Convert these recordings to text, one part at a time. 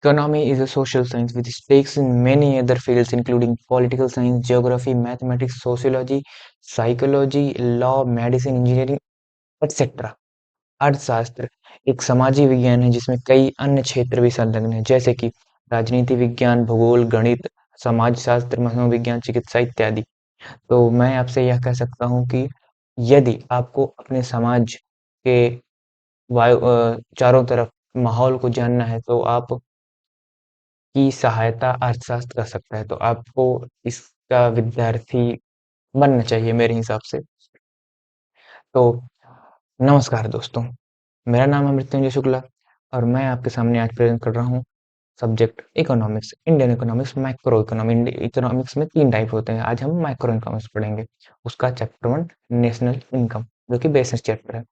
Economy is a social science which takes in many other fields including political science, geography, mathematics, sociology, psychology, law, medicine, engineering, etc. अर्थशास्त्र एक समाजी विज्ञान है जिसमें कई अन्य क्षेत्र भी संलग्न हैं जैसे कि राजनीति विज्ञान, भूगोल, गणित, समाजशास्त्र, मनोविज्ञान, चिकित्सा इत्यादि। तो मैं आपसे यह कह सकता हूँ कि यदि आपको अपने समाज के चारों तरफ माहौल को जानना है तो आप की सहायता अर्थशास्त्र कर सकता है। तो आपको इसका विद्यार्थी बनना चाहिए मेरे हिसाब से। तो नमस्कार दोस्तों, मेरा नाम है मृत्युंजय शुक्ला और मैं आपके सामने आज प्रेज़ेंट कर रहा हूँ subject economics, Indian economics, macro economy. Economics में 3 टाइप होते हैं। आज हम मैक्रो इकोनॉमिक्स पढ़ेंगे। उसका चैप्टर 1 नेशनल इनकम जो कि बेसिक चैप्टर है।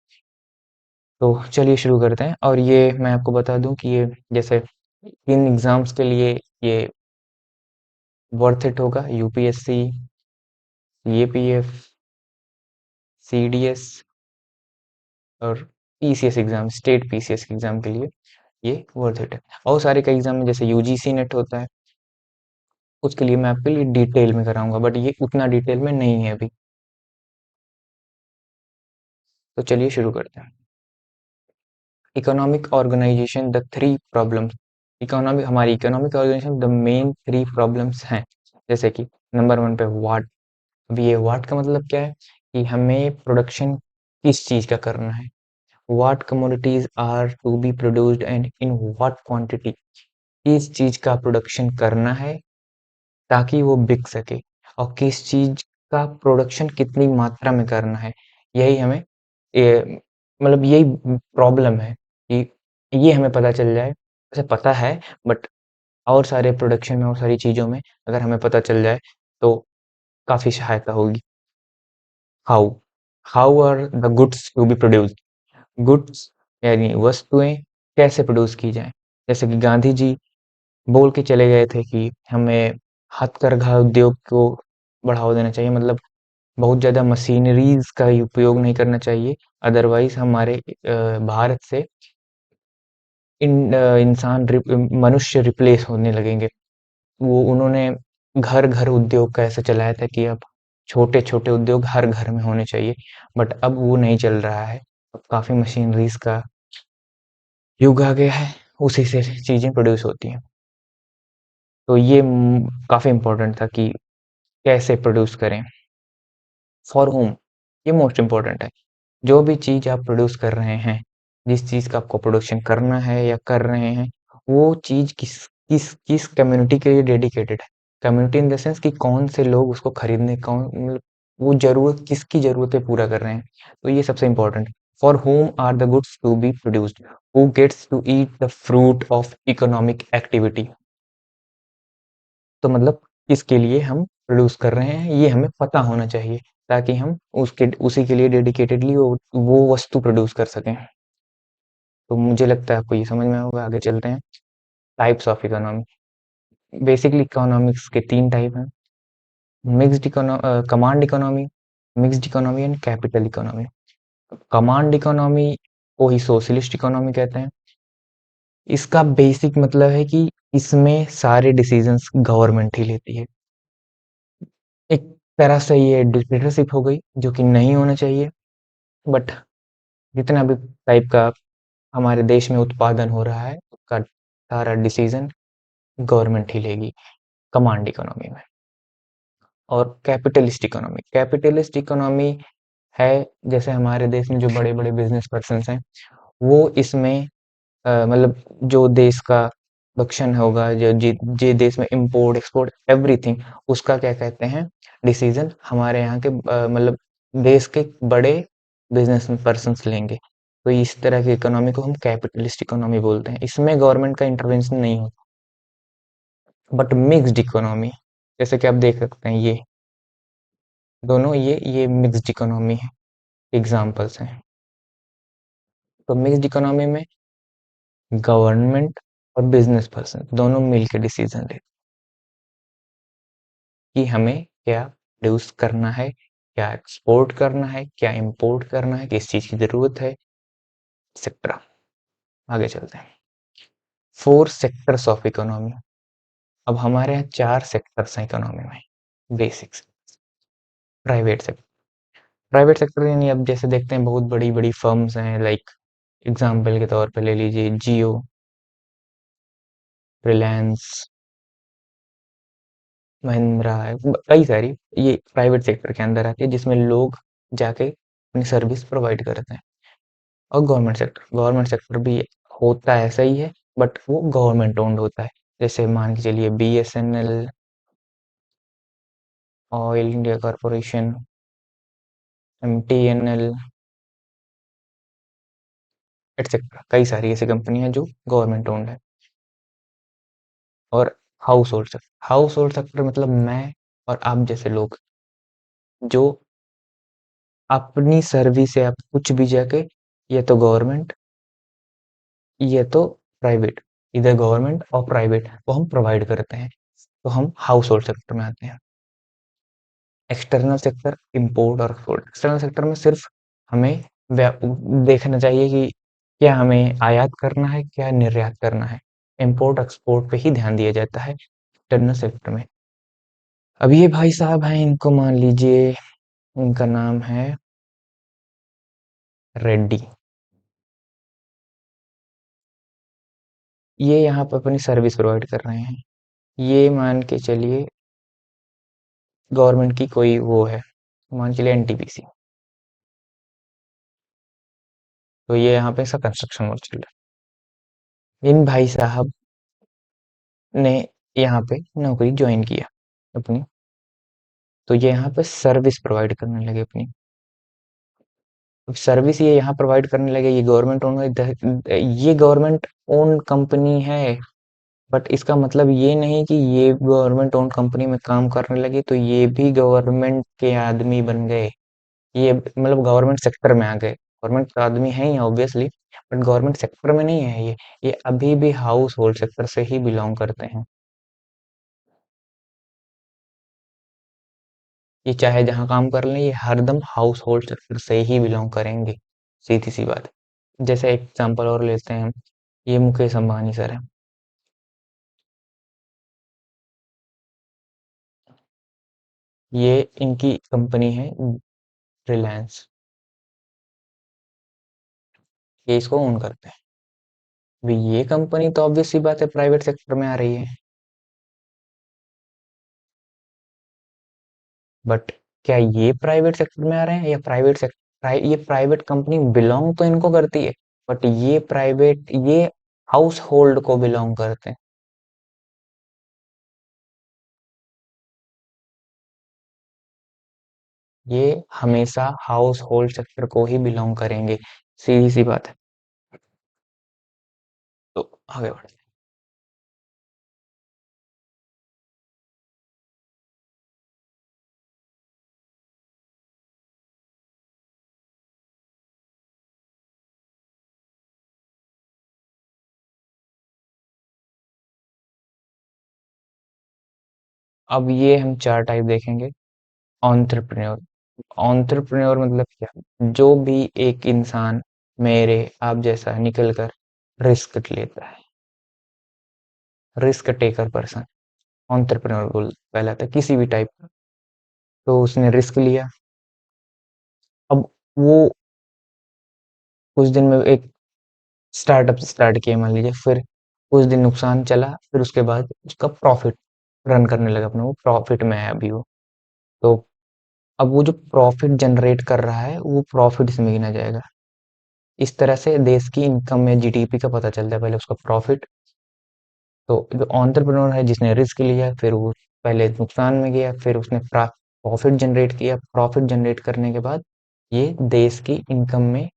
तो चलिए शुरू करते हैं और ये मैं आपको बता दूँ कि ये जैसे इन एग्ज़ाम्स के लिए ये वर्थ इट होगा। यूपीएससी, सीएपीएफ, सीडीएस और PCS exam, state PCS exam के लिए ये वर्थ इट है। और सारे कई एग्ज़ाम में जैसे यूजीसी नेट होता है, उसके लिए मैं आपके लिए डिटेल में कराऊँगा बट ये उतना डिटेल में नहीं है अभी। तो चलिए शुरू करते हैं। Economic organisation the 3 problems. हमारी economic organisation the main 3 problems हैं। जैसे कि नंबर 1 पे व्हाट। अब ये व्हाट का मतलब क्या है कि हमें प्रोडक्शन किस चीज़ का करना है। What commodities are to be produced and in what quantity. किस चीज़ का प्रोडक्शन करना है ताकि वो बिक सके और किस चीज़ का प्रोडक्शन कितनी मात्रा में करना है। यही हमें मतलब यही प्रॉब्लम है कि ये हमें पता चल जाए। वैसे पता है बट और सारे प्रोडक्शन में और सारी चीज़ों में अगर हमें पता चल जाए तो काफ़ी सहायता होगी। How how are the goods to be produced. Goods यानी वस्तुएं कैसे प्रोड्यूस की जाएं। जैसे कि गांधी जी बोल के चले गए थे कि हमें हथकरघा उद्योग को बढ़ावा देना चाहिए। मतलब बहुत ज़्यादा मशीनरीज का उपयोग नहीं करना चाहिए। अदरवाइज हमारे भारत से मनुष्य रिप्लेस होने लगेंगे। वो उन्होंने घर घर उद्योग का ऐसा चलाया था कि अब छोटे छोटे उद्योग हर घर में होने चाहिए बट अब वो नहीं चल रहा है। अब काफ़ी मशीनरीज का युग आ गया है, उसी से चीज़ें प्रोड्यूस होती हैं। तो ये काफ़ी इम्पोर्टेंट था कि कैसे प्रोड्यूस करें, फॉर होम, ये मोस्ट इम्पोर्टेंट है। जो भी चीज़ आप प्रोड्यूस कर रहे हैं, जिस चीज़ का आपको प्रोडक्शन करना है या कर रहे हैं, वो चीज़ किस किस किस कम्युनिटी के लिए डेडिकेटेड है। कम्युनिटी इन द सेंस कि कौन से लोग उसको खरीदने कौन मतलब वो ज़रूरत किसकी ज़रूरतें पूरा कर रहे हैं। तो ये सबसे important. For whom are the goods to be produced, who gets to eat the fruit of economic activity. तो मतलब किसके लिए हम प्रोड्यूस कर रहे हैं ये हमें पता होना चाहिए ताकि हम उसके उसी के लिए डेडिकेटेडली वो वस्तु प्रोड्यूस कर सकें। तो मुझे लगता है आपको ये समझ में होगा। आगे चलते हैं। Types of economy. Basically economics के 3 टाइप हैं। Command economy, mixed economy and capital economy. Command economy को ही सोशलिस्ट इकोनॉमी कहते हैं। इसका बेसिक मतलब है कि इसमें सारे डिसीजंस गवर्नमेंट ही लेती है। एक तरह से ये डिक्टेटरशिप हो गई जो कि नहीं होना चाहिए बट जितना भी टाइप का हमारे देश में उत्पादन हो रहा है उसका सारा डिसीजन गवर्नमेंट ही लेगी कमांड इकोनॉमी में। और कैपिटलिस्ट इकोनॉमी है जैसे हमारे देश में जो बड़े बड़े बिजनेस पर्सन हैं वो इसमें मतलब जो देश का प्रोडक्शन होगा जे देश में इंपोर्ट एक्सपोर्ट एवरीथिंग उसका क्या कहते हैं डिसीजन हमारे यहाँ के मतलब देश के बड़े बिजनेस पर्सन्स लेंगे। तो इस तरह की इकोनॉमी को हम कैपिटलिस्ट इकोनॉमी बोलते हैं। इसमें गवर्नमेंट का इंटरवेंशन नहीं होता। बट मिक्स्ड इकोनॉमी जैसे कि आप देख सकते हैं ये दोनों ये मिक्स्ड इकोनॉमी है, एग्जाम्पल्स हैं। तो मिक्स्ड इकोनॉमी में गवर्नमेंट और बिजनेस पर्सन दोनों मिलकर डिसीजन लेते कि हमें क्या प्रोड्यूस करना है, क्या एक्सपोर्ट करना है, क्या इंपोर्ट करना है, किस चीज़ की ज़रूरत है, एक्सेट्रा। आगे चलते हैं। 4 सेक्टर्स ऑफ इकोनॉमी। अब हमारे यहाँ 4 सेक्टर्स हैं इकोनॉमी में, basics. Private sector, private sector यानी अब जैसे देखते हैं बहुत बड़ी-बड़ी फर्म्स हैं, लाइक एग्ज़ाम्पल के तौर पे ले लीजिए जियो, रिलायंस, महिंद्रा, कई सारी ये प्राइवेट सेक्टर के अंदर आती है जिसमें लोग जाके अपनी सर्विस प्रोवाइड करते हैं। और गवर्नमेंट सेक्टर भी होता है, सही है, बट वो गवर्नमेंट ओन्ड होता है। जैसे मान के चलिए BSNL, oil India corporation, MTNL, etcetera, कई सारी ऐसी कंपनी है जो गवर्नमेंट ओन्ड है। और हाउस होल्ड सेक्टर मतलब मैं और आप जैसे लोग जो अपनी सर्विस या कुछ भी जाके, ये तो गवर्नमेंट, ये तो प्राइवेट, इधर गवर्नमेंट और प्राइवेट वो हम प्रोवाइड करते हैं, तो हम हाउस होल्ड सेक्टर में आते हैं। एक्सटर्नल सेक्टर, इंपोर्ट और एक्सपोर्ट। एक्सटर्नल सेक्टर में सिर्फ हमें देखना चाहिए कि क्या हमें आयात करना है, क्या निर्यात करना है। इंपोर्ट एक्सपोर्ट पे ही ध्यान दिया जाता है एक्सटर्नल सेक्टर में। अब ये भाई साहब हैं, इनको मान लीजिए, इनका नाम है रेड्डी। ये यहाँ पे अपनी सर्विस प्रोवाइड कर रहे हैं। ये मान के चलिए गवर्नमेंट की कोई वो है, मान के चलिए एनटीपीसी। तो ये यहाँ पे इसका कंस्ट्रक्शन वर्क चल रहा है। इन भाई साहब ने यहाँ पे नौकरी ज्वाइन किया अपनी, तो ये यहाँ पे सर्विस प्रोवाइड करने लगे अपनी। अब सर्विस ये यहाँ प्रोवाइड करने लगे, ये गवर्नमेंट ओन, ये गवर्नमेंट ओन कंपनी है, बट इसका मतलब ये नहीं कि ये गवर्नमेंट ओन कंपनी में काम करने लगे तो ये भी गवर्नमेंट के आदमी बन गए। ये मतलब गवर्नमेंट सेक्टर में आ गए। गवर्नमेंट का आदमी है ही ऑब्वियसली, बट गवर्नमेंट सेक्टर में नहीं है ये अभी भी हाउस होल्ड सेक्टर से ही बिलोंग करते हैं। ये चाहे जहाँ काम कर लें, ये हरदम हाउस होल्ड सेक्टर से ही बिलोंग करेंगे, सीधी सी बात है। जैसे एक एग्जांपल और लेते हैं, ये मुकेश अंबानी सर है। ये इनकी कंपनी है रिलायंस, ये इसको ओन करते हैं। अभी ये कंपनी तो ऑब्वियस सी बात है प्राइवेट सेक्टर में आ रही है, बट क्या ये प्राइवेट सेक्टर में आ रहे हैं या प्राइवेट सेक्टर, ये प्राइवेट कंपनी बिलोंग तो इनको करती है, बट ये हाउस होल्ड को बिलोंग करते हैं। ये हमेशा हाउस होल्ड सेक्टर को ही बिलोंग करेंगे, सीधी सी बात है। तो आगे बढ़ते हैं। अब ये हम 4 टाइप देखेंगे। एंटरप्रेन्योर, एंटरप्रेन्योर मतलब क्या, जो भी एक इंसान मेरे आप जैसा निकल कर रिस्क लेता है, रिस्क टेकर पर्सन एंटरप्रेन्योर बोल कहलाता है, किसी भी टाइप का। तो उसने रिस्क लिया, अब वो कुछ दिन में एक स्टार्टअप स्टार्ट किया मान लीजिए, फिर कुछ दिन नुकसान चला, फिर उसके बाद उसका प्रॉफिट रन करने लगा अपना, वो प्रॉफिट में है अभी वो। तो अब वो जो प्रॉफिट जनरेट कर रहा है वो प्रॉफिट इसमें गिना जाएगा। इस तरह से देश की इनकम या जीडीपी का पता चलता है, पहले उसका प्रॉफिट। तो जो एंटरप्रेन्योर है जिसने रिस्क लिया, फिर वो पहले नुकसान में गया, फिर उसने प्रॉफिट जनरेट किया, प्रॉफिट जनरेट करने के बाद ये देश की इनकम में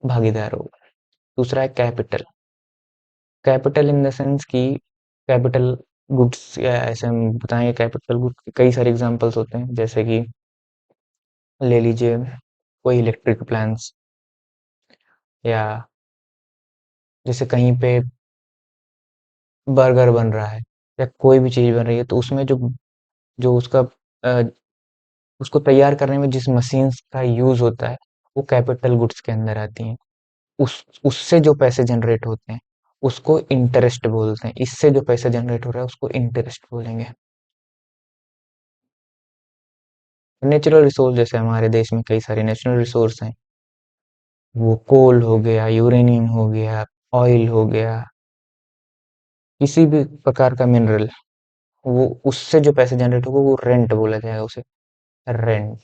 भागीदार होगा। दूसरा है capital, capital in the sense कि कैपिटल गुड्स, या ऐसे हम बताएंगे कैपिटल गुड्स के कई सारे एग्जांपल्स होते हैं, जैसे कि ले लीजिए कोई इलेक्ट्रिक प्लांट्स, या जैसे कहीं पे बर्गर बन रहा है या कोई भी चीज बन रही है, तो उसमें जो जो उसका अ, उसको तैयार करने में जिस मशीन्स का यूज होता है वो कैपिटल गुड्स के अंदर आती हैं। उस उससे जो पैसे जनरेट होते हैं उसको इंटरेस्ट बोलते हैं। इससे जो पैसा जनरेट हो रहा है उसको इंटरेस्ट बोलेंगे। नेचुरल रिसोर्स जैसे हमारे देश में कई सारे नेचुरल रिसोर्स हैं, वो कोल हो गया, यूरेनियम हो गया, ऑयल हो गया, किसी भी प्रकार का मिनरल, वो उससे जो पैसे जनरेट होगा वो रेंट बोला जाएगा उसे, रेंट।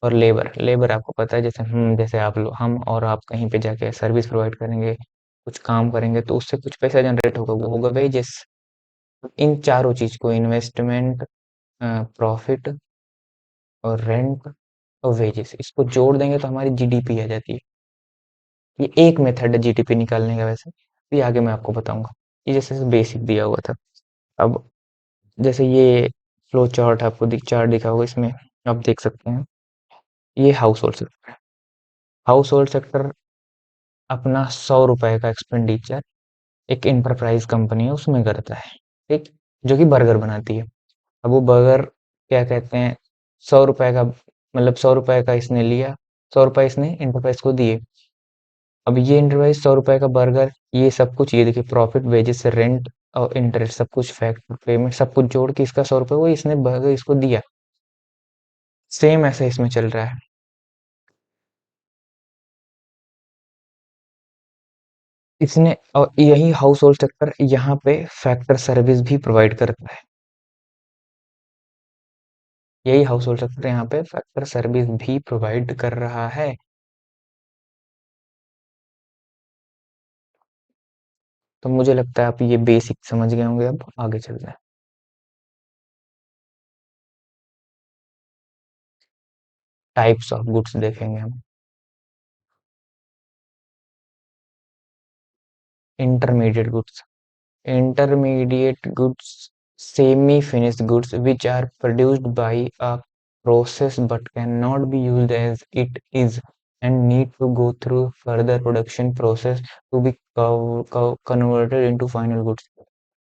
और लेबर, लेबर आपको पता है, जैसे जैसे आप लोग, हम और आप कहीं पे जाके सर्विस प्रोवाइड करेंगे, कुछ काम करेंगे तो उससे कुछ पैसा जनरेट होगा, वो होगा वेजेस। इन चारों चीज को, इन्वेस्टमेंट, प्रॉफिट और रेंट और वेजेस, इसको जोड़ देंगे तो हमारी जीडीपी आ जाती है। ये एक मेथड है जीडीपी निकालने का वैसे, ये आगे मैं आपको बताऊंगा। ये जैसे बेसिक दिया हुआ था। अब जैसे ये फ्लो चार्ट आपको चार्ट दिखा होगा, इसमें आप देख सकते हैं, ये हाउस होल्ड सेक्टर है। हाउस होल्ड सेक्टर अपना 100 रुपए का एक्सपेंडिचर एक इंटरप्राइज कंपनी है उसमें करता है, ठीक, जो कि बर्गर बनाती है। अब वो बर्गर क्या कहते हैं, 100 रुपए का, मतलब 100 रुपए का इसने लिया, 100 रुपए इसने इंटरप्राइज को दिए। अब ये इंटरप्राइज 100 रुपए का बर्गर, ये सब कुछ, ये देखिए प्रॉफिट, वेजेस, रेंट और इंटरेस्ट, सब कुछ फैक्ट पेमेंट सब कुछ जोड़ के इसका 100 रुपए वो इसने बर्गर इसको दिया। सेम ऐसा इसमें चल रहा है। इसने, और यही हाउस होल्ड सेक्टर यहाँ पे फैक्टर सर्विस भी प्रोवाइड करता है। यही हाउस होल्ड सेक्टर यहाँ पे फैक्टर सर्विस भी प्रोवाइड कर रहा है। तो मुझे लगता है आप ये बेसिक समझ गए होंगे, अब आगे चलते हैं। टाइप्स ऑफ गुड्स देखेंगे हम। Intermediate goods, intermediate goods, semi-finished goods which are produced by a process but cannot be used as it is and need to go through further production process to be converted into final goods।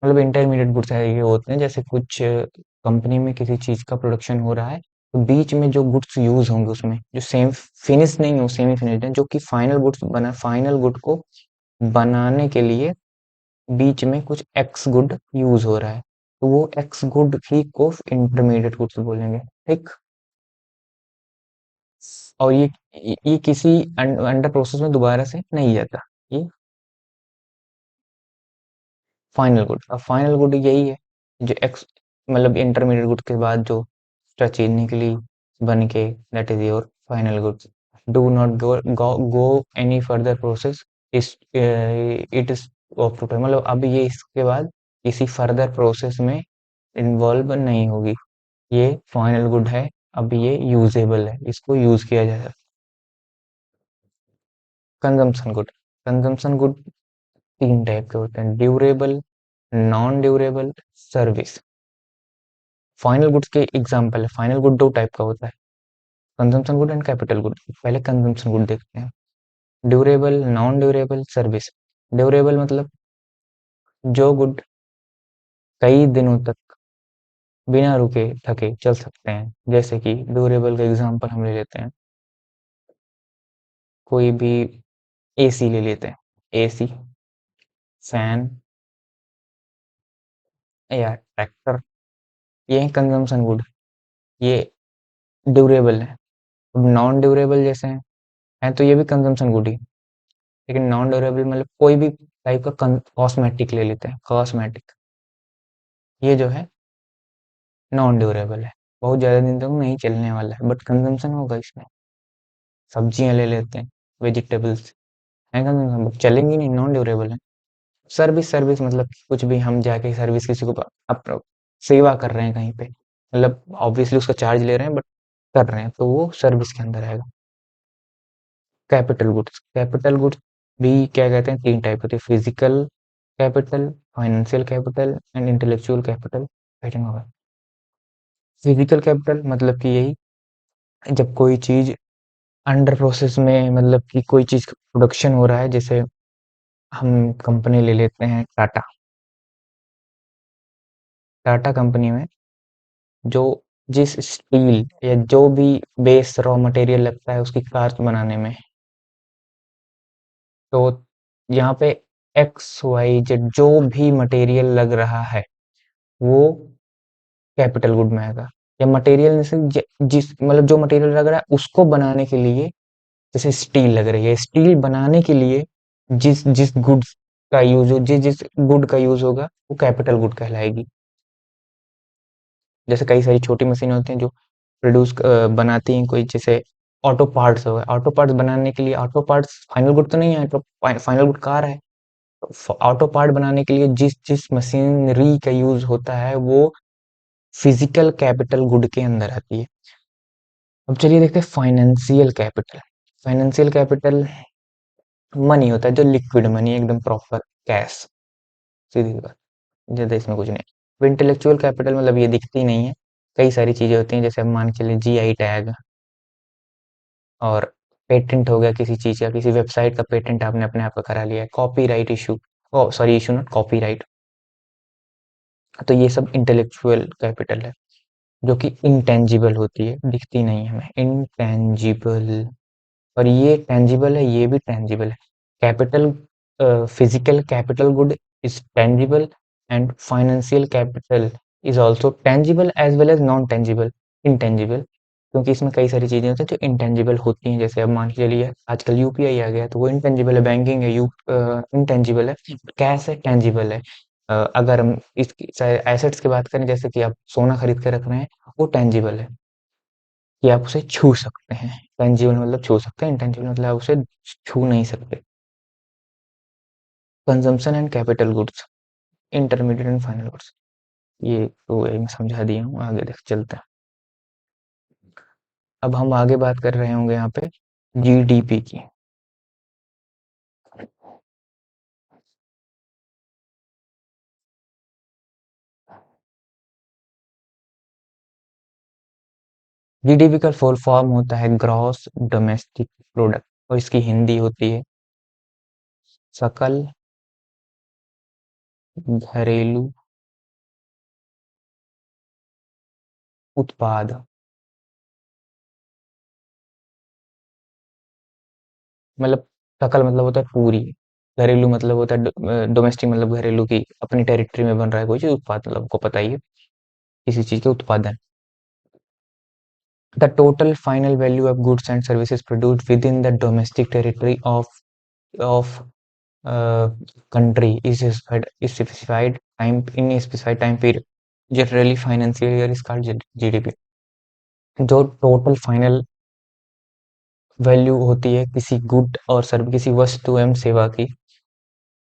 मतलब intermediate goods है, ये होते हैं जैसे कुछ company में किसी चीज का प्रोडक्शन हो रहा है, तो बीच में जो गुड्स यूज होंगे उसमें जो सेम फिनिश नहीं हो, सेमी फिनिश्ड है, जो कि फाइनल गुड्स बना, फाइनल गुड को बनाने के लिए बीच में कुछ एक्स गुड यूज हो रहा है, तो वो एक्स गुड ही को इंटरमीडिएट गुड्स बोलेंगे, ठीक। और ये किसी अंडर प्रोसेस में दोबारा से नहीं जाता, ये फाइनल गुड। अब फाइनल गुड यही है जो एक्स, मतलब इंटरमीडिएट गुड के बाद जो एक्स्ट्रा चीज निकली बन के, that is your final goods. Do not go any further process, इस इट इज ऑफ टू, मतलब अब ये इसके बाद किसी फर्दर प्रोसेस में इन्वॉल्व नहीं होगी, ये फाइनल गुड है, अब ये यूजेबल है, इसको यूज किया जा सकता है। कंजम्पशन गुड, कंजम्पशन गुड तीन टाइप के होते हैं, durable, non durable, service. Final goods के एग्जांपल है, फाइनल गुड दो टाइप का होता है, consumption good and capital good. पहले कंजम्पशन गुड देखते हैं। Durable, non durable, service. Durable मतलब जो गुड कई दिनों तक बिना रुके थके चल सकते हैं, जैसे कि ड्यूरेबल का एग्जांपल हम ले लेते हैं, कोई भी एसी ले लेते हैं, एसी, फैन या ट्रैक्टर, ये है कंजम्पशन गुड, ये ड्यूरेबल है। अब नॉन ड्यूरेबल जैसे हैं तो ये भी कंजम्पशन गुड ही, लेकिन नॉन ड्यूरेबल मतलब कोई भी टाइप का कॉस्मेटिक ले लेते हैं, कॉस्मेटिक, ये जो है नॉन ड्यूरेबल है, बहुत ज्यादा दिन तक नहीं चलने वाला है, बट कंजम्पशन होगा इसमें। सब्जियां ले लेते हैं, वेजिटेबल्स है कंजम्पशन, बट चलेंगी नहीं, नॉन ड्यूरेबल है। सर्विस, सर्विस मतलब कुछ भी हम जाके सर्विस किसी को सेवा कर रहे हैं कहीं पे, मतलब ऑब्वियसली उसका चार्ज ले रहे हैं बट कर रहे हैं, तो वो सर्विस के अंदर आएगा। कैपिटल गुड्स, कैपिटल गुड्स भी क्या कहते हैं, तीन टाइप होते हैं, physical capital, financial capital and intellectual capital. Physical capital मतलब कि यही जब कोई चीज अंडर प्रोसेस में, मतलब कि कोई चीज का प्रोडक्शन हो रहा है, जैसे हम कंपनी ले लेते हैं टाटा, टाटा कंपनी में जो जिस स्टील या जो भी बेस रॉ मटेरियल लगता है उसकी कार बनाने में, तो यहाँ पे एक्स वाई जेड जो भी मटेरियल लग रहा है वो कैपिटल गुड में आएगा। या मटेरियल से जिस मतलब जो मटेरियल लग रहा है उसको बनाने के लिए, जैसे स्टील लग रही है, स्टील बनाने के लिए जिस जिस गुड्स का यूज हो, जिस जिस गुड का यूज होगा वो कैपिटल गुड कहलाएगी। जैसे कई सारी छोटी मशीनें होती हैं जो बनाती हैं, कोई जैसे ऑटो पार्ट्स हो गए, ऑटो पार्ट्स बनाने के लिए, ऑटो पार्ट्स फाइनल गुड तो नहीं है, तो फाइनल गुड कार है। ऑटो पार्ट बनाने के लिए जिस जिस मशीनरी का यूज होता है वो फिजिकल कैपिटल गुड के अंदर आती है। अब चलिए देखते हैं financial capital. Financial capital money होता है, जो लिक्विड मनी, एकदम प्रॉपर कैश, सीधी सी बात, ज्यादा इसमें कुछ नहीं। अब इंटेलेक्चुअल कैपिटल मतलब ये दिखती नहीं है, कई सारी चीजें होती हैं, जैसे अब मान के चलिए जीआई टैग, और पेटेंट हो गया किसी चीज का, किसी वेबसाइट का पेटेंट आपने अपने आप का करा लिया है, copyright issue, oh sorry issue not copyright. तो ये सब इंटेलेक्चुअल कैपिटल है, जो कि इंटेंजिबल होती है, दिखती नहीं है हमें, इंटेंजिबल। और ये टेंजिबल है, ये भी टेंजिबल है। Capital, physical capital good is tangible, and financial capital is also tangible as well as non tangible, intangible. क्योंकि इसमें कई सारी चीजें होती हैं जो इंटेंजिबल होती हैं, जैसे अब मान के चलिए आजकल यूपीआई आ गया तो वो इंटेंजिबल है, बैंकिंग है, यू इंटेंजिबल है, कैश है, टेंजिबल है। अगर हम इसकी एसेट्स की बात करें, जैसे कि आप सोना खरीद के रख रहे हैं, वो टेंजिबल है कि आप उसे छू सकते हैं। टेंजिबल मतलब छू सकते हैं, इंटेंजिबल मतलब आप उसे छू नहीं सकते। Consumption and capital goods, intermediate and final goods, ये तो मैं समझा दिया हूँ, आगे देख चलते हैं। अब हम आगे बात कर रहे होंगे यहाँ पे जीडीपी की। जीडीपी का फुल फॉर्म होता है ग्रॉस डोमेस्टिक प्रोडक्ट, और इसकी हिंदी होती है सकल घरेलू उत्पाद। मतलब सकल मतलब होता है पूरी, घरेलू मतलब होता है डोमेस्टिक, मतलब घरेलू की अपनी टेरिटरी में बन रहा है कोई चीज, उत्पाद मतलब आपको पता ही है, किसी चीज के उत्पादन। The total final value of goods and services produced within the domestic territory of country is specified time in a specified time period. Generally, financial year is called GDP. जो टोटल फाइनल वैल्यू होती है किसी good और सर्व, किसी वस्तु एवं सेवा की,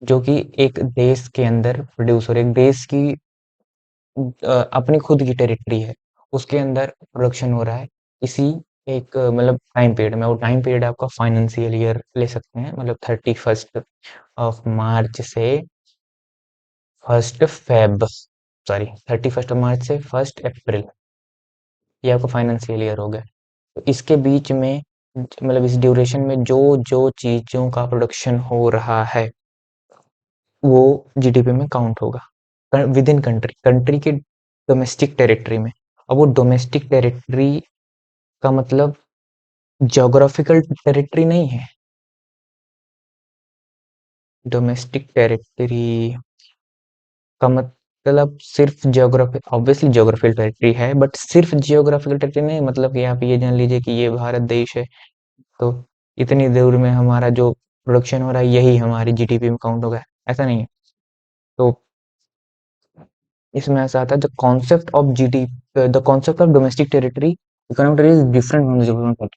जो कि एक देश के अंदर प्रोड्यूस हो रही है, एक देश की अपनी खुद की टेरिटरी है, उसके अंदर प्रोडक्शन हो रहा है इसी एक मतलब टाइम पीरियड में। वो टाइम पीरियड आपका फाइनेंशियल ईयर ले सकते हैं, मतलब 31 मार्च से 1 फेब, सॉरी 31 मार्च से 1 अप्रैल, ये आपका फाइनेंशियल ईयर हो गया। तो इसके बीच में मतलब इस ड्यूरेशन में जो जो चीजों का प्रोडक्शन हो रहा है वो जीडीपी में काउंट होगा विद इन कंट्री, कंट्री के डोमेस्टिक टेरिटरी में। अब वो डोमेस्टिक टेरिटरी का मतलब ज्योग्राफिकल टेरिटरी नहीं है। डोमेस्टिक टेरिटरी का मतलब सिर्फ ज्योग्राफी, ऑब्वियसली ज्योग्राफिकल टेरिटरी है, बट सिर्फ ज्योग्राफिकल टेरिटरी नहीं, मतलब कि आप ये जान लीजिए कि ये भारत देश है, तो इतनी दूर में हमारा जो प्रोडक्शन हो रहा है यही हमारी जीडीपी में काउंट होगा, ऐसा नहीं है। तो इसमें ऐसा आता है, the concept of GD the concept of domestic territory, economic territory is different from the geographical,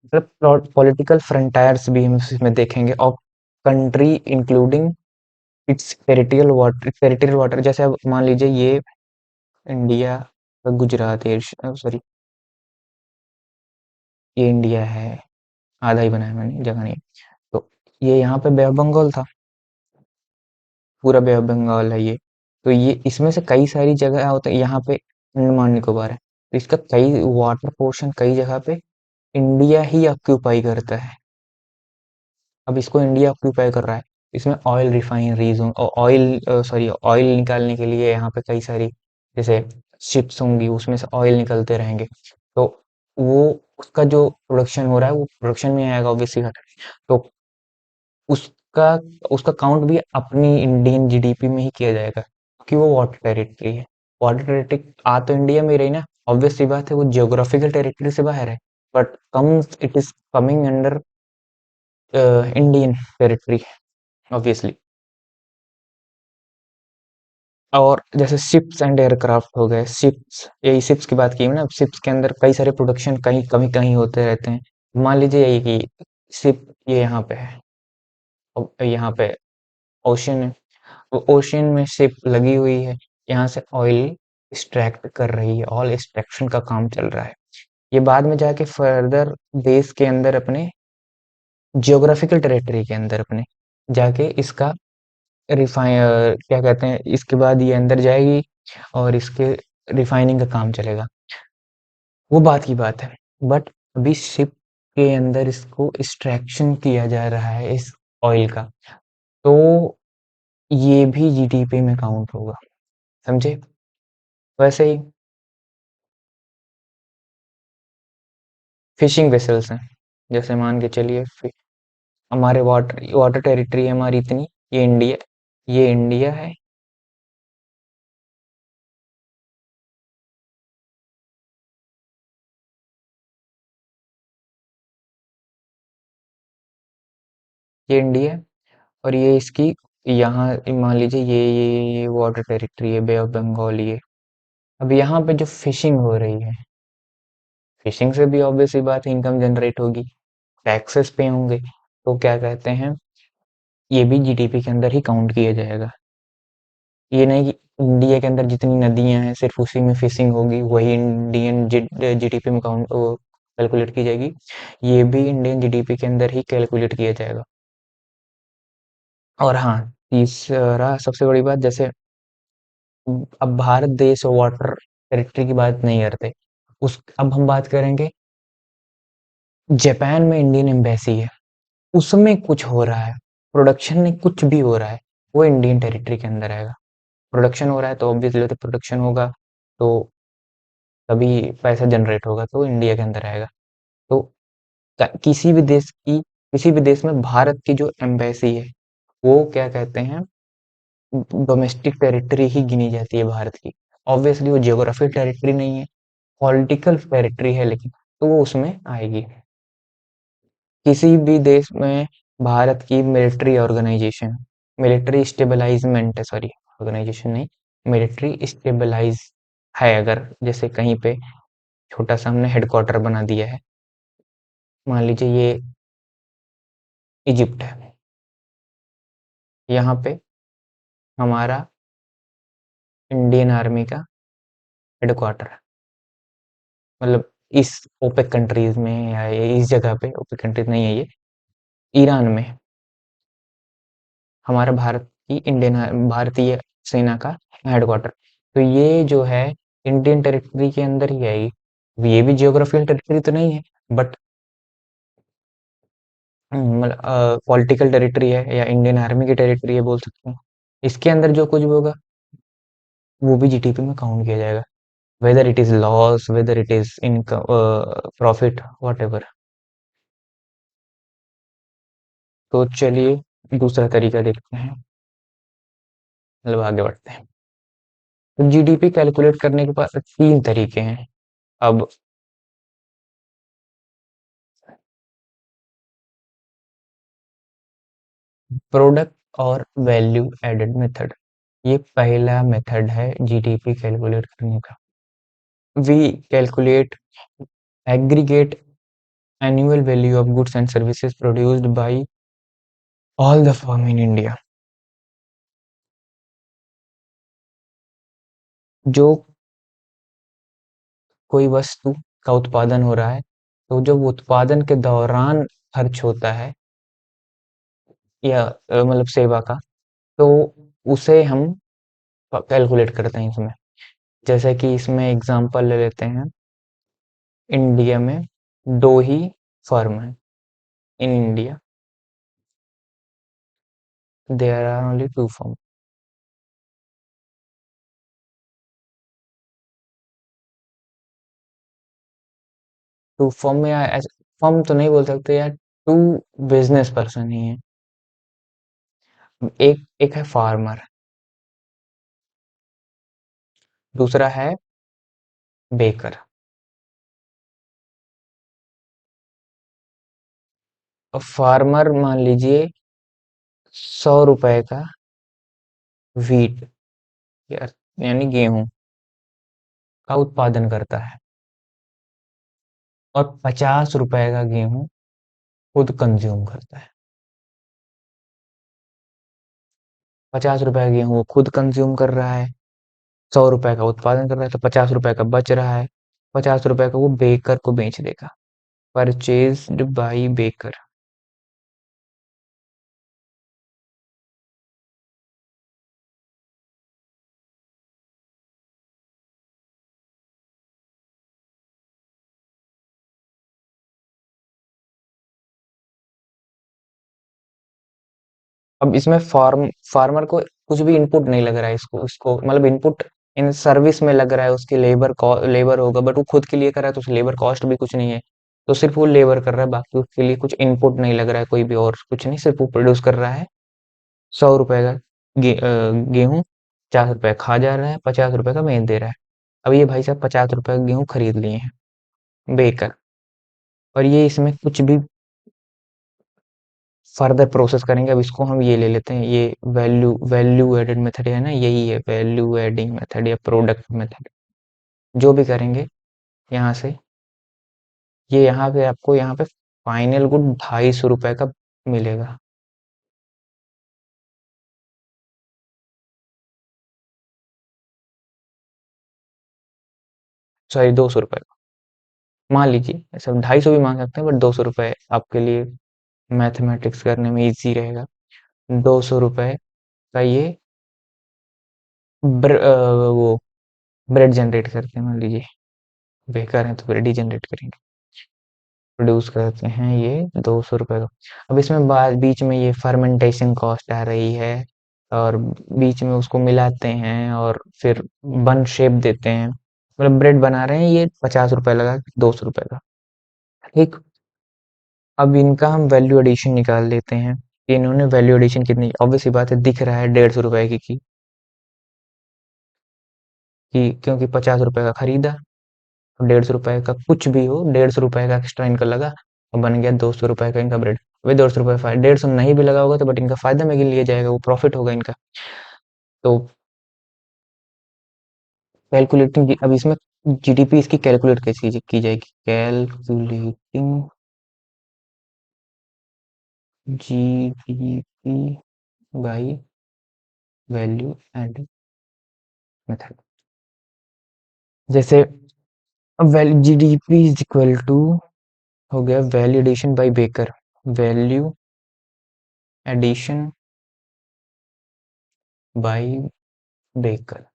मतलब पॉलिटिकल फ्रंटायर्स भी हम इसमें देखेंगे of country including its territorial water. जैसे अब मान लीजिए ये इंडिया, गुजरात है, सॉरी ये इंडिया है, आधा ही बनाया मैंने, जगह नहीं है। तो ये यहाँ पे बे ऑफ बंगाल था, पूरा बे ऑफ बंगाल है ये। तो ये इसमें से कई सारी जगह होता है, यहाँ पे अंडमान निकोबार है, तो इसका कई वाटर पोर्शन कई जगह पे इंडिया ही ऑक्यूपाई करता है। अब इसको इंडिया ऑक्यूपाई कर रहा है, इसमें ऑयल रिफाइनरीज और ऑयल निकालने के लिए यहाँ पे कई सारी जैसे शिप्स होंगी, उसमें से ऑयल निकलते रहेंगे, तो वो उसका जो प्रोडक्शन हो रहा है वो प्रोडक्शन में आएगा ऑब्वियसली। तो उसका उसका काउंट भी अपनी इंडियन जीडीपी में ही किया जाएगा, क्योंकि वो वाटर टेरिटरी है। वाटर टेरिटरी आ तो इंडिया में ही रही ना, ऑब्वियस सी बात है, वो जियोग्राफिकल टेरिटरी से बाहर है, but comes it is coming under Indian territory, obviously. और जैसे शिप्स एंड एयरक्राफ्ट हो गए, शिप्स, यही शिप्स की बात की है ना, शिप्स के अंदर कई सारे प्रोडक्शन कहीं कमी कहीं होते रहते हैं। मान लीजिए यही कि शिप ये यहाँ पे है, अब यहाँ पे ओशन है, वो ओशन में शिप लगी हुई है, यहाँ से ऑयल एक्सट्रैक्ट कर रही है, ऑयल एक्सट्रैक्शन का काम चल रहा है। ये बाद में जाके फर्दर देश के अंदर अपने जियोग्राफिकल टेरिटरी के अंदर अपने जाके इसका क्या कहते हैं, इसके बाद ये अंदर जाएगी और इसके रिफाइनिंग का काम चलेगा, वो बात की बात है। बट अभी शिप के अंदर इसको एक्सट्रैक्शन किया जा रहा है इस ऑयल का, तो ये भी जीडीपी में काउंट होगा, समझे? वैसे ही फिशिंग वेसल्स हैं, जैसे मान के चलिए हमारे वाटर वाटर टेरिटरी है हमारी इतनी, ये इंडिया है। ये इंडिया है, और ये इसकी यहाँ मान लीजिए ये वाटर टेरिटरी है, बे ऑफ बंगाल ये। अब यहाँ पे जो फिशिंग हो रही है, फिशिंग से भी ऑब्वियस सी बात है इनकम जनरेट होगी, टैक्सेस पे होंगे, तो क्या कहते हैं, ये भी जीडीपी के अंदर ही काउंट किया जाएगा। ये नहीं कि इंडिया के अंदर जितनी नदियां हैं सिर्फ उसी में फिशिंग होगी, वही इंडियन जीडीपी में काउंट कैलकुलेट की जाएगी। ये भी इंडियन जीडीपी के अंदर ही कैलकुलेट किया जाएगा। और हाँ, तीसरा सबसे बड़ी बात, जैसे अब भारत देश वाटर टेरिटरी की बात नहीं करते, उस अब हम बात करेंगे, जापान में इंडियन एम्बेसी है, उसमें कुछ हो रहा है, प्रोडक्शन में कुछ भी हो रहा है, वो इंडियन टेरिटरी के अंदर आएगा। प्रोडक्शन हो रहा है तो ऑब्वियसली तो प्रोडक्शन होगा, तो तभी पैसा जनरेट होगा, तो इंडिया के अंदर आएगा। तो किसी भी देश में भारत की जो एम्बेसी है, वो क्या कहते हैं, डोमेस्टिक टेरिटरी ही गिनी जाती है भारत की। ऑब्वियसली वो जियोग्राफिक टेरिटरी नहीं है, पॉलिटिकल टेरिटरी है, लेकिन तो वो उसमें आएगी। किसी भी देश में भारत की मिलिट्री स्टेबलाइजमेंट है, सॉरी, ऑर्गेनाइजेशन नहीं, मिलिट्री स्टेबलाइज है, अगर जैसे कहीं पे छोटा सा हमने हेडक्वार्टर बना दिया है, मान लीजिए ये इजिप्ट है, यहाँ पे हमारा इंडियन आर्मी का हेडक्वार्टर है, मतलब इस ओपेक कंट्रीज में या इस जगह पे, ओपेक कंट्रीज नहीं है ये, ईरान में हमारा भारतीय सेना का हेडक्वार्टर, तो ये जो है इंडियन टेरिटरी के अंदर ही आएगी। ये भी जियोग्राफिकल टेरिटरी तो नहीं है, बट मतलब पॉलिटिकल टेरिटरी है या इंडियन आर्मी की टेरिटरी है बोल सकते हैं। इसके अंदर जो कुछ भी होगा वो भी जीडीपी में काउंट किया जाएगा, whether it is loss, whether it is income, profit, whatever. तो चलिए दूसरा तरीका देखते हैं, मतलब आगे बढ़ते हैं। तो जीडीपी कैलकुलेट करने के पास तीन तरीके हैं। अब प्रोडक्ट और वैल्यू एडेड मेथड, ये पहला मेथड है जीडीपी कैलकुलेट करने का। We calculate aggregate annual value of goods and services produced by all the firm in India. जो कोई वस्तु का उत्पादन हो रहा है, तो जब उत्पादन के दौरान खर्च होता है या मतलब सेवा का, तो उसे हम कैलकुलेट करते हैं इसमें। जैसे कि इसमें एग्जांपल ले लेते हैं, इंडिया में दो ही फर्म है, in India there are only two firm. Two firm, या फर्म तो नहीं बोल सकते यार, टू बिजनेस पर्सन ही है, एक एक है फार्मर, दूसरा है बेकर। अब फार्मर मान लीजिए 100 रुपए का व्हीट यानी गेहूं का उत्पादन करता है, और 50 रुपए का गेहूं खुद कंज्यूम करता है। 50 रुपए का गेहूं वो खुद कंज्यूम कर रहा है, 100 रुपए का उत्पादन कर रहा है, तो 50 रुपए का बच रहा है। 50 रुपए का वो बेकर को बेच देगा। Purchased by baker. अब इसमें फार्मर को कुछ भी इनपुट नहीं लग रहा है, इसको इसको मतलब इनपुट इन सर्विस में लग रहा है, उसकी लेबर होगा, बट वो खुद के लिए कर रहा है तो उस लेबर कॉस्ट भी कुछ नहीं है। तो सिर्फ वो लेबर कर रहा है, बाकी उसके लिए कुछ इनपुट नहीं लग रहा है, कोई भी और कुछ नहीं, सिर्फ वो प्रोड्यूस कर रहा है। 100 रुपए का गेहूं 50 रुपए खा जा रहा है, 50 रुपए का बेच दे रहा है। अब ये भाई साहब 50 रुपए का गेहूं खरीद लिए हैं बेकर, और ये इसमें कुछ भी फर्दर प्रोसेस करेंगे। अब इसको हम ये ले लेते हैं, ये वैल्यू एडेड मेथड है ना, यही है वैल्यू एडिंग मेथड या प्रोडक्ट मेथड। जो भी करेंगे यहाँ से, ये यहाँ पे आपको यहाँ पे फाइनल गुड 250 रुपए का मिलेगा। सॉरी, 200 रुपए का मान लीजिए, ऐसा 250 भी मान सकते हैं, बट 200 रुपए आपके लिए मैथमेटिक्स करने में इजी रहेगा। 200 रुपए का ये वो ब्रेड जनरेट करते हैं मान लीजिए, बेकार है तो ब्रेड ही जनरेट करेंगे। प्रोड्यूस करते हैं ये 200 रुपए का। अब इसमें बाद बीच में ये फर्मेंटेशन कॉस्ट आ रही है, और बीच में उसको मिलाते हैं और फिर बन शेप देते हैं, मतलब ब्रेड बना रहे हैं, ये 50 रुपए लगा 200 रुपए का। ठीक। अब इनका हम वैल्यू एडिशन निकाल लेते हैं कि इन्होंने वैल्यू एडिशन कितनी, ऑब्वियस सी बात है, दिख रहा है 150 रुपए की क्योंकि 50 रुपए का खरीदा, 150 रुपए का कुछ भी हो, 150 रुपए का एक्स्ट्रा इनका लगा, और बन गया 200 रुपए का इनका ब्रेड। वही 200 रुपए 150 नहीं भी लगा होगा तो बट इनका फायदा में गिन लिया जाएगा, वो प्रॉफिट होगा इनका। तो कैलकुलेटिंग, अब इसमें जीडीपी इसकी कैलकुलेट कैसे की जाएगी, calculating GDP by value add method. जैसे अब value GDP is equal to हो गया value addition by baker, value addition by baker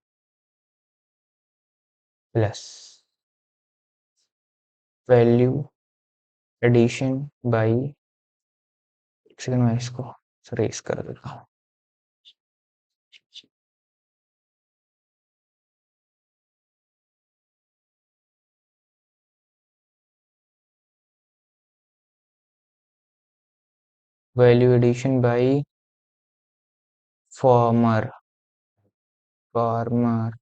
plus value addition by, एक सेकंड में इसको रेस कर देता हूँ। Value addition by former farmer.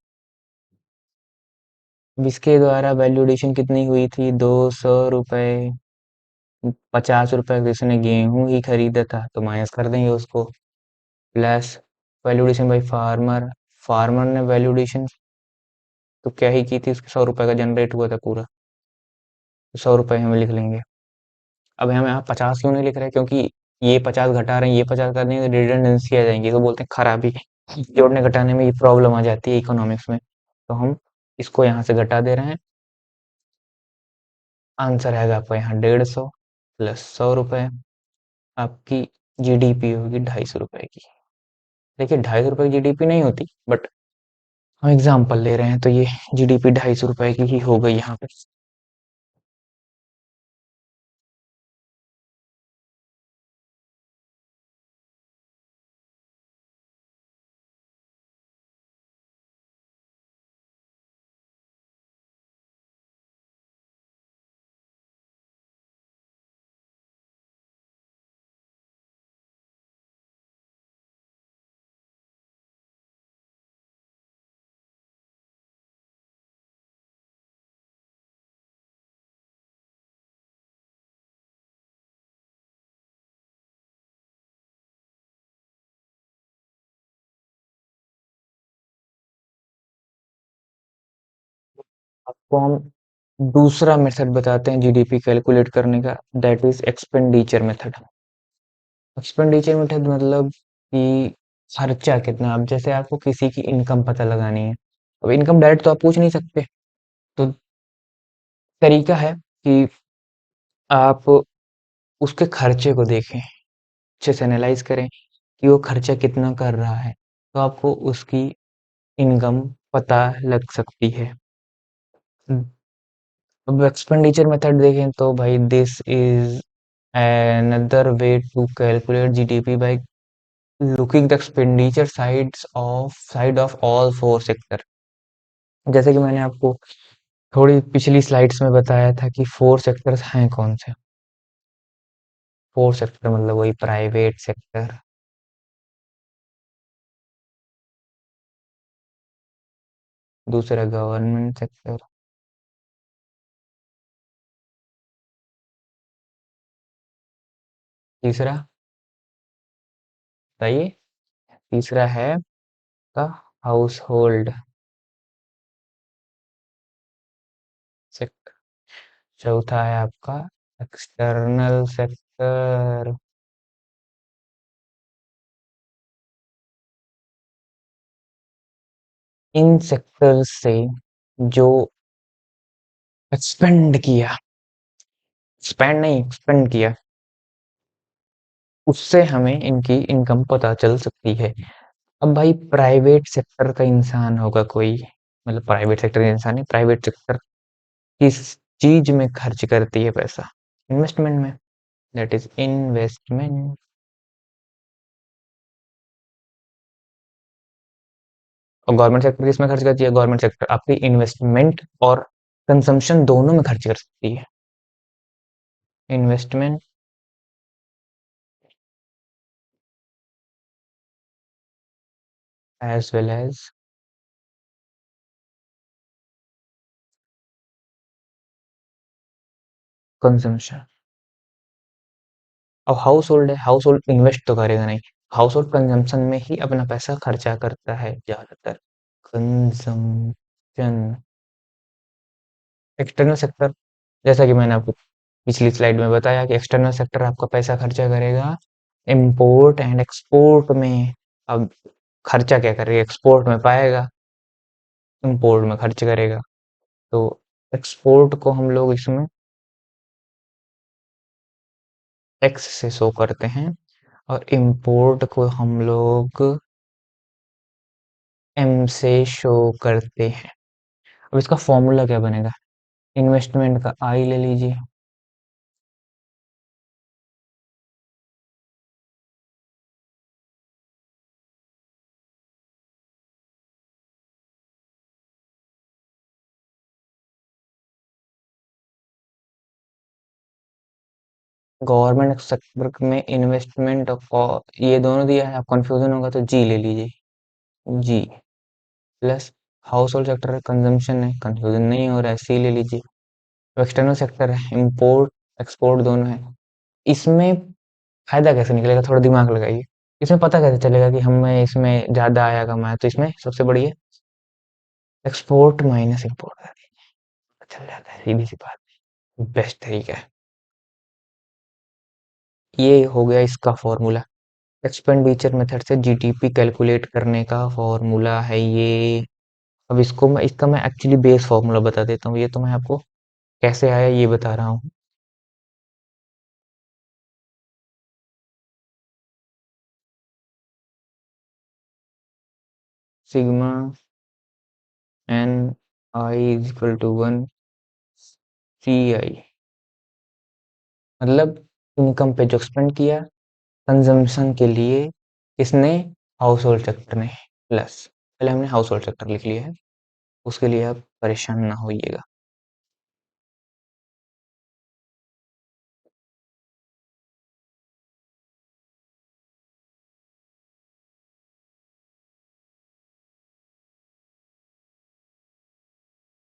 इसके द्वारा वैल्यू एडिशन कितनी हुई थी, 200 रुपए। 50 रुपए किसी ने गेहूं ही खरीदा था तो माइनस कर देंगे उसको, plus value addition by farmer. Farmer ने वैल्यू एडिशन तो क्या ही की थी, उसके 100 रुपए का जनरेट हुआ था पूरा, 100 रुपए हम लिख लेंगे। अब हम यहाँ 50 क्यों नहीं लिख रहे, क्योंकि ये 50 घटा रहे हैं, ये 50 कर देंगे, रिडंडेंसी आ जाएंगी, तो बोलते हैं खराबी, जोड़ने घटाने में ये प्रॉब्लम आ जाती है इकोनॉमिक्स में, तो हम इसको यहाँ से घटा दे रहे हैं। आंसर आएगा आपका यहाँ 150 प्लस 100 रुपए, आपकी जीडीपी होगी 250 रुपए की। देखिए 250 रुपए की जीडीपी नहीं होती, बट हम एग्जाम्पल ले रहे हैं, तो ये जीडीपी 250 रुपए की ही हो गई यहाँ पे। इसको हम दूसरा मेथड बताते हैं जीडीपी कैलकुलेट करने का, that is expenditure method. Expenditure method मतलब कि खर्चा कितना। अब जैसे आपको किसी की इनकम पता लगानी है, अब इनकम डायरेक्ट तो आप पूछ नहीं सकते, तो तरीका है कि आप उसके खर्चे को देखें, अच्छे से एनालाइज करें कि वो खर्चा कितना कर रहा है, तो आपको उसकी इनकम पता लग सकती है। अब एक्सपेंडिचर मेथड देखें तो भाई this is another way to calculate GDP by looking the expenditure side of all four sector। जैसे कि मैंने आपको थोड़ी पिछली स्लाइड्स में बताया था कि फोर सेक्टर्स हैं कौन से। फोर सेक्टर मतलब वही प्राइवेट सेक्टर, दूसरा गवर्नमेंट सेक्टर, तीसरा बताइए, तीसरा है का हाउस होल्ड सेक्टर, चौथा है आपका एक्सटर्नल सेक्टर। इन सेक्टर्स से जो एक्सपेंड किया, एक्सपेंड नहीं एक्सपेंड किया, उससे हमें इनकी इनकम पता चल सकती है। अब भाई प्राइवेट सेक्टर का इंसान होगा कोई, मतलब प्राइवेट सेक्टर का इंसान है, प्राइवेट सेक्टर किस चीज में खर्च करती है पैसा? इन्वेस्टमेंट में, दैट इज इन्वेस्टमेंट। और गवर्नमेंट सेक्टर किसमें खर्च करती है? गवर्नमेंट सेक्टर आपकी इन्वेस्टमेंट और कंजम्पशन दोनों में खर्च कर सकती है। Investment as well as consumption. अब हाउस होल्ड है, हाउस होल्ड इन्वेस्ट तो करेगा नहीं, हाउस होल्ड कंजम्पशन में ही अपना पैसा खर्चा करता है ज्यादातर। कंजम्पशन। एक्सटर्नल सेक्टर, जैसा कि मैंने आपको पिछली स्लाइड में बताया कि एक्सटर्नल सेक्टर आपका पैसा खर्चा करेगा इंपोर्ट एंड एक्सपोर्ट में। अब खर्चा क्या करेगा? एक्सपोर्ट में पाएगा, इंपोर्ट में खर्च करेगा। तो एक्सपोर्ट को हम लोग इसमें एक्स से शो करते हैं और इंपोर्ट को हम लोग एम से शो करते हैं। अब इसका फॉर्मूला क्या बनेगा? इन्वेस्टमेंट का आई ले लीजिए, गवर्नमेंट सेक्टर में इन्वेस्टमेंट और ये दोनों दिया है, आप कंफ्यूजन होगा तो जी ले लीजिए, G plus household sector consumption है, कंफ्यूजन नहीं हो रहा है, सी ले लीजिए। एक्सटर्नल सेक्टर है, इंपोर्ट एक्सपोर्ट दोनों है। इसमें फायदा कैसे निकलेगा? थोड़ा दिमाग लगाइए। इसमें पता कैसे चलेगा कि हमें इसमें ज्यादा आया कमाया? तो इसमें सबसे बढ़िया एक्सपोर्ट माइनस इंपोर्ट चल जाता है, सीधी सी बात, बेस्ट तरीका है। ये हो गया इसका फॉर्मूला। एक्सपेंडिचर मेथड से जीडीपी कैलकुलेट करने का फॉर्मूला है ये। अब इसका मैं एक्चुअली बेस फॉर्मूला बता देता हूँ, ये तो मैं आपको कैसे आया ये बता रहा हूँ। Sigma N I is equal to 1 C I, मतलब इनकम पे जो एक्सपेंड किया, कंजम्पशन के लिए किसने? हाउस होल्ड सेक्टर ने, प्लस पहले हमने हाउस होल्ड सेक्टर लिख लिया है, उसके लिए आप परेशान ना होइएगा।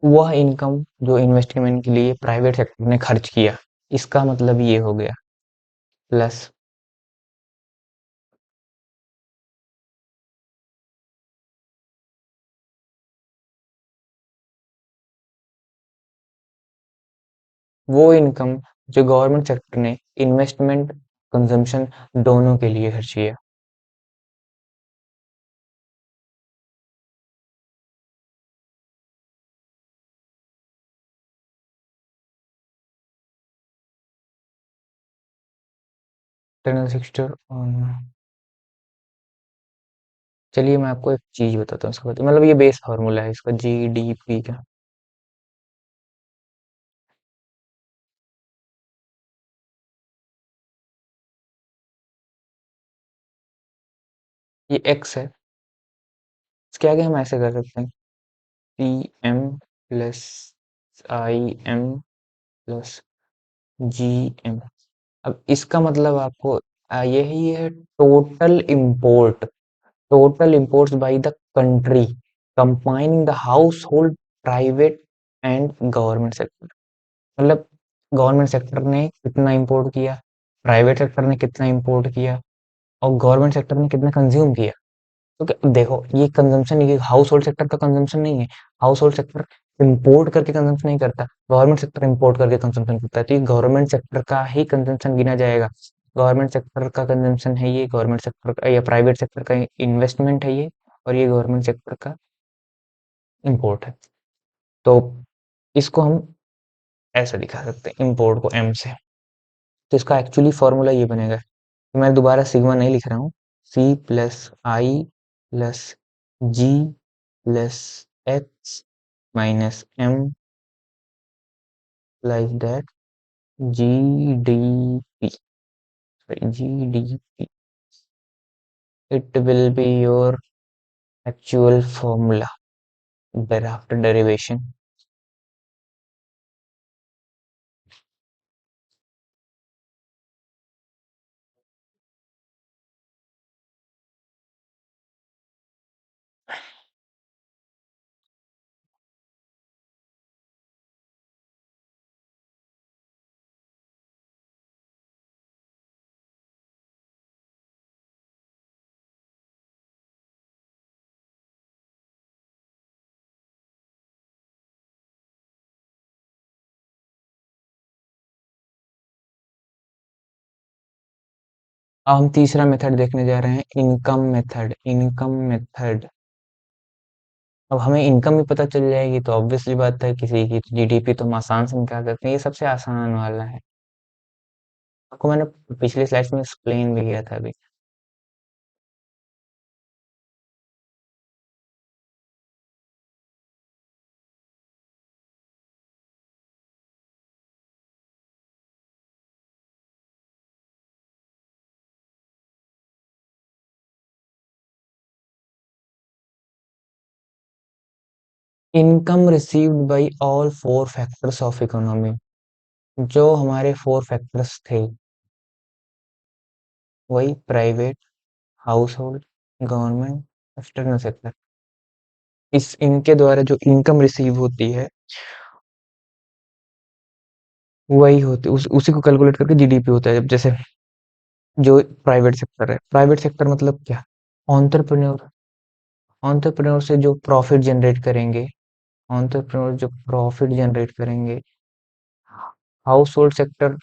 वह इनकम जो इन्वेस्टमेंट के लिए प्राइवेट सेक्टर ने खर्च किया, इसका मतलब ये हो गया, प्लस वो इनकम जो गवर्नमेंट सेक्टर ने इन्वेस्टमेंट, कंजम्पशन दोनों के लिए खर्ची है। इंटरनल सेक्टर, चलिए मैं आपको एक चीज बताता हूँ इसका, मतलब ये बेस फार्मूला है इसका जीडीपी का। ये एक्स है, इसके आगे हम ऐसे कर सकते हैं, P M plus I M plus G M. अब इसका मतलब आपको यही है, total imports by the country combining the household, private and government sector. मतलब गवर्नमेंट सेक्टर ने कितना इंपोर्ट किया, प्राइवेट सेक्टर ने कितना इंपोर्ट किया, और गवर्नमेंट सेक्टर ने कितना कंज्यूम किया। तो देखो, ये कंजम्पशन, ये हाउस होल्ड सेक्टर का कंजम्पशन नहीं है। हाउस होल्ड सेक्टर इंपोर्ट करके कंजम्पशन नहीं करता, गवर्नमेंट सेक्टर इंपोर्ट करके कंजम्पशन करता है, तो ये गवर्नमेंट सेक्टर का ही कंजम्पशन गिना जाएगा। गवर्नमेंट सेक्टर का कंजम्पशन है ये, गवर्नमेंट सेक्टर का या प्राइवेट सेक्टर का इन्वेस्टमेंट है ये, और ये गवर्नमेंट सेक्टर का इंपोर्ट है। तो इसको हम ऐसा दिखा सकते हैं, इंपोर्ट को एम से। तो इसका एक्चुअली फॉर्मूला ये बनेगा, मैं दोबारा सिग्मा नहीं लिख रहा हूँ, C plus I plus G plus H minus M like that G D P, G D P, it will be your actual formula thereafter derivation। अब हम तीसरा मेथड देखने जा रहे हैं, इनकम मेथड। इनकम मेथड, अब हमें इनकम ही पता चल जाएगी तो ऑब्वियसली बात है, किसी की जीडीपी तो हम आसान से निकाल सकते हैं, ये सबसे आसान वाला है। आपको मैंने पिछले स्लाइड में एक्सप्लेन भी किया था अभी। Income received by all four factors of economy, जो हमारे फोर फैक्टर्स थे, वही private, house hold, government, external sector, इस इनके द्वारा जो इनकम रिसीव होती है वही होती, उसी को कैलकुलेट करके जीडीपी होता है। जब जैसे जो प्राइवेट सेक्टर है, प्राइवेट सेक्टर मतलब क्या, ऑन्टरप्रेन्योर, ऑन्टरप्रेन्योर से जो प्रॉफिट जनरेट करेंगे, ऑन्टरप्रेन्योर जो प्रॉफिट जनरेट करेंगे। House hold sector,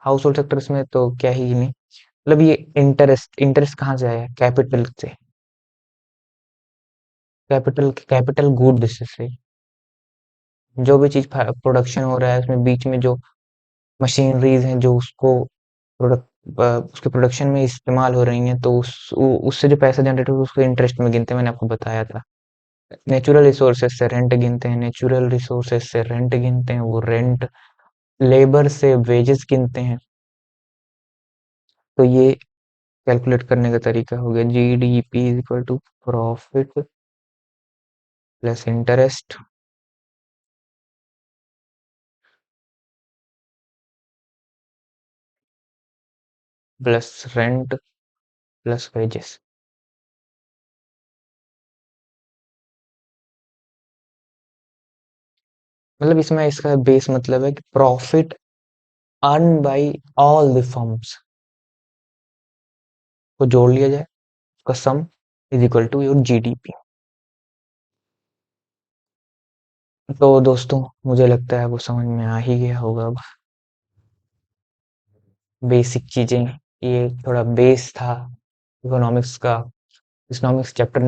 house hold sector में तो क्या ही नहीं, मतलब ये इंटरेस्ट, इंटरेस्ट कहाँ से आया, कैपिटल से, कैपिटल गुड्स से। जो भी चीज प्रोडक्शन हो रहा है उसमें बीच में जो मशीनरीज हैं जो उसको उसके प्रोडक्शन में इस्तेमाल हो रही हैं, तो उससे जो पैसा जनरेट हो उसको इंटरेस्ट में गिनते हैं, मैंने आपको बताया था। नेचुरल रिसोर्सेज से रेंट गिनते हैं, नेचुरल रिसोर्सेज से रेंट गिनते हैं, वो रेंट, लेबर से वेजेस गिनते हैं। तो ये कैलकुलेट करने का तरीका हो गया, GDP is equal to profit plus interest plus rent plus wages. मतलब इसमें इसका बेस मतलब है कि profit earn by all the firms को जोड़ लिया जाए, उसका sum is equal to your GDP. तो दोस्तों मुझे लगता है वो समझ में आ ही गया होगा अब बेसिक चीजें। ये थोड़ा बेस था इकोनॉमिक्स का। Economics chapter